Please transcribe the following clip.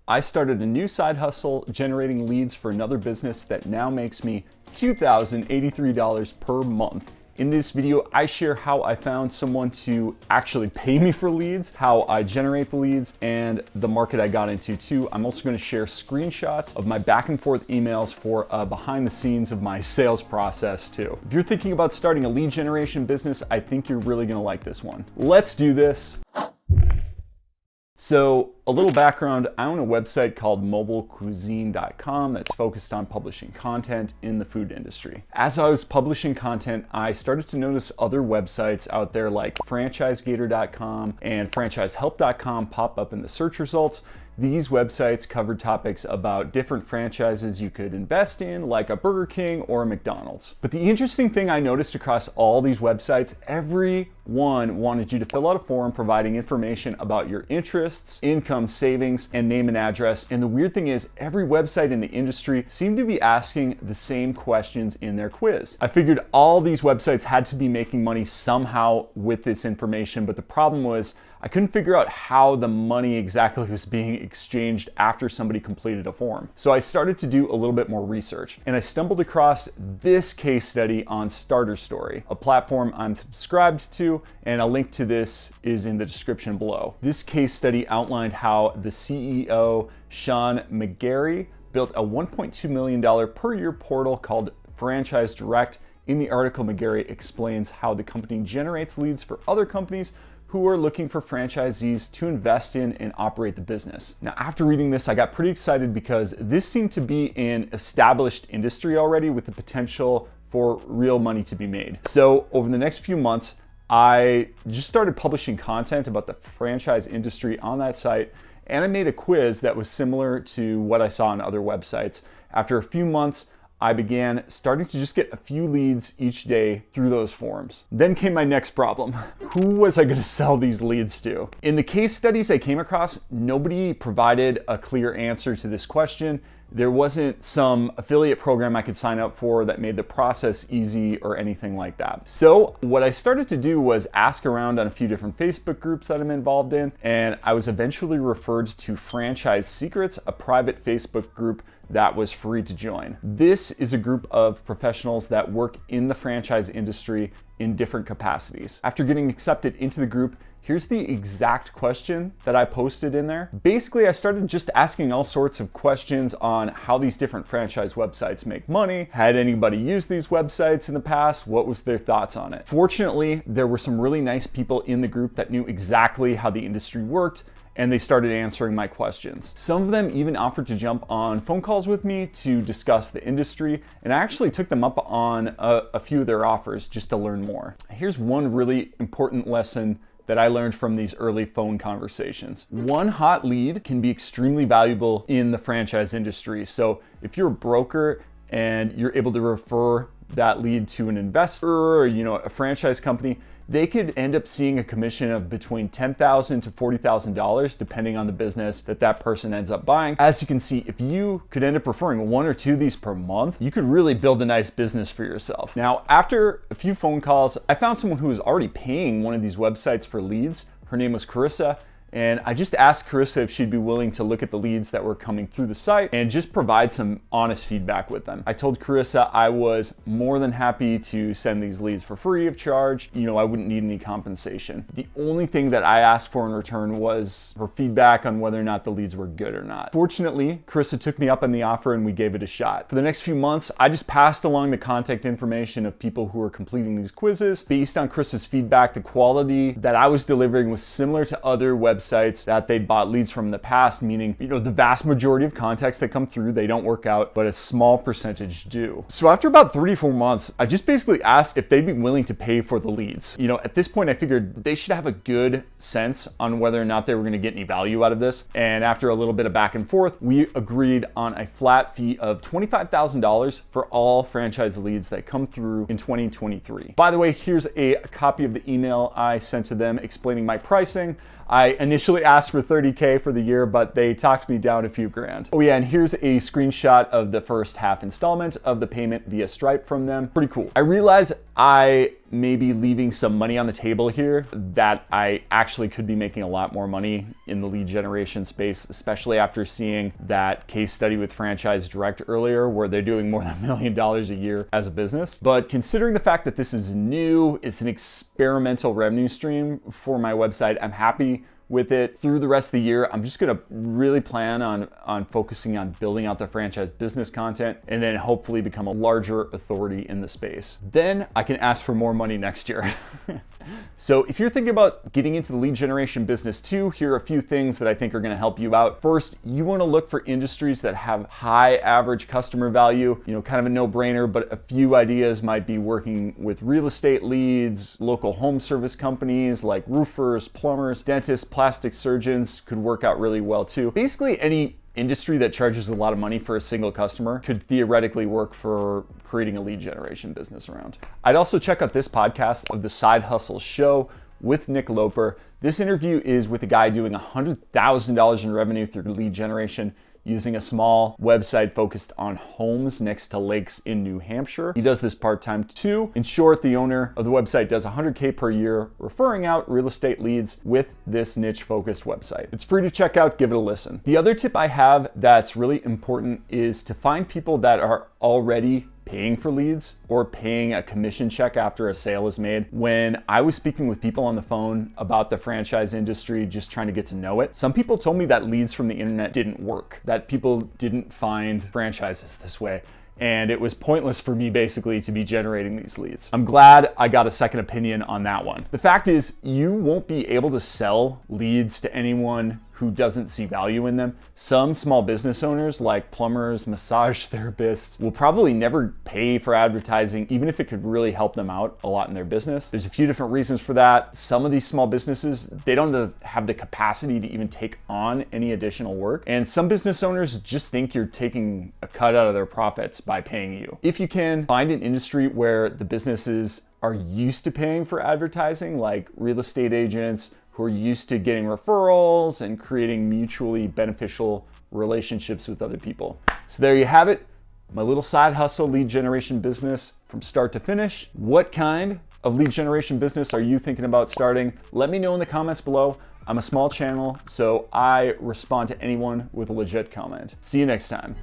I started a new side hustle generating leads for another business that now makes me $2,083 per month. In this video, I share how I found someone to actually pay me for leads, how I generate the leads, and the market I got into too. I'm also gonna share screenshots of my back and forth emails for behind the scenes of my sales process too. If you're thinking about starting a lead generation business, I think you're really gonna like this one. Let's do this. So a little background, I own a website called mobilecuisine.com that's focused on publishing content in the food industry. As I was publishing content, I started to notice other websites out there like franchisegator.com and franchisehelp.com pop up in the search results. These websites covered topics about different franchises you could invest in, like a Burger King or a McDonald's. But the interesting thing I noticed across all these websites, every one wanted you to fill out a form providing information about your interests, income, savings, and name and address. And the weird thing is, every website in the industry seemed to be asking the same questions in their quiz. I figured all these websites had to be making money somehow with this information, but the problem was I couldn't figure out how the money exactly was being exchanged after somebody completed a form. So I started to do a little bit more research, and I stumbled across this case study on Starter Story, a platform I'm subscribed to, and a link to this is in the description below. This case study outlined how the CEO, Sean McGarry, built a $1.2 million per year portal called Franchise Direct. In the article, McGarry explains how the company generates leads for other companies who are looking for franchisees to invest in and operate the business. Now, after reading this, I got pretty excited because this seemed to be an established industry already with the potential for real money to be made. So over the next few months, I just started publishing content about the franchise industry on that site, and I made a quiz that was similar to what I saw on other websites. After a few months, I began starting to just get a few leads each day through those forms. Then came my next problem. Who was I gonna sell these leads to? In the case studies I came across, nobody provided a clear answer to this question. There wasn't some affiliate program I could sign up for that made the process easy or anything like that. So what I started to do was ask around on a few different Facebook groups that I'm involved in, and I was eventually referred to Franchise Secrets, a private Facebook group that was free to join. This is a group of professionals that work in the franchise industry in different capacities. After getting accepted into the group, here's the exact question that I posted in there. Basically, I started just asking all sorts of questions on how these different franchise websites make money. Had anybody used these websites in the past? What was their thoughts on it? Fortunately, there were some really nice people in the group that knew exactly how the industry worked, and they started answering my questions. Some of them even offered to jump on phone calls with me to discuss the industry, and I actually took them up on a few of their offers just to learn more. Here's one really important lesson that I learned from these early phone conversations. One hot lead can be extremely valuable in the franchise industry. So if you're a broker and you're able to refer that lead to an investor or a franchise company, they could end up seeing a commission of between $10,000 to $40,000 depending on the business that person ends up buying. As you can see, if you could end up referring one or two of these per month, you could really build a nice business for yourself. Now, after a few phone calls, I found someone who was already paying one of these websites for leads. Her name was Carissa. And I just asked Carissa if she'd be willing to look at the leads that were coming through the site and just provide some honest feedback with them. I told Carissa I was more than happy to send these leads for free of charge. I wouldn't need any compensation. The only thing that I asked for in return was her feedback on whether or not the leads were good or not. Fortunately, Carissa took me up on the offer and we gave it a shot. For the next few months, I just passed along the contact information of people who were completing these quizzes. Based on Carissa's feedback, the quality that I was delivering was similar to other websites that they'd bought leads from in the past, meaning, the vast majority of contacts that come through, they don't work out, but a small percentage do. So after about 3 to 4 months, I just basically asked if they'd be willing to pay for the leads. At this point, I figured they should have a good sense on whether or not they were gonna get any value out of this. And after a little bit of back and forth, we agreed on a flat fee of $25,000 for all franchise leads that come through in 2023. By the way, here's a copy of the email I sent to them explaining my pricing. I initially asked for $30K for the year, but they talked me down a few grand. Oh yeah, and here's a screenshot of the first half installment of the payment via Stripe from them. Pretty cool. I realized I maybe leaving some money on the table here that I actually could be making a lot more money in the lead generation space, especially after seeing that case study with Franchise Direct earlier, where they're doing more than $1 million a year as a business. But considering the fact that this is new, it's an experimental revenue stream for my website, I'm happy with it. Through the rest of the year, I'm just gonna really plan on focusing on building out the franchise business content and then hopefully become a larger authority in the space. Then I can ask for more money next year. So if you're thinking about getting into the lead generation business too, here are a few things that I think are gonna help you out. First, you wanna look for industries that have high average customer value, kind of a no-brainer, but a few ideas might be working with real estate leads, local home service companies like roofers, plumbers, dentists, plastic surgeons could work out really well too. Basically, any industry that charges a lot of money for a single customer could theoretically work for creating a lead generation business around. I'd also check out this podcast of The Side Hustle Show with Nick Loper. This interview is with a guy doing $100,000 in revenue through lead generation using a small website focused on homes next to lakes in New Hampshire. He does this part-time too. In short, the owner of the website does $100K per year referring out real estate leads with this niche-focused website. It's free to check out, give it a listen. The other tip I have that's really important is to find people that are already paying for leads or paying a commission check after a sale is made. When I was speaking with people on the phone about the franchise industry, just trying to get to know it, some people told me that leads from the internet didn't work, that people didn't find franchises this way. And it was pointless for me basically to be generating these leads. I'm glad I got a second opinion on that one. The fact is, you won't be able to sell leads to anyone who doesn't see value in them. Some small business owners like plumbers, massage therapists will probably never pay for advertising, even if it could really help them out a lot in their business. There's a few different reasons for that. Some of these small businesses, they don't have the capacity to even take on any additional work. And some business owners just think you're taking a cut out of their profits by paying you. If you can find an industry where the businesses are used to paying for advertising, like real estate agents, who are used to getting referrals and creating mutually beneficial relationships with other people. So there you have it, my little side hustle lead generation business from start to finish. What kind of lead generation business are you thinking about starting? Let me know in the comments below. I'm a small channel, so I respond to anyone with a legit comment. See you next time.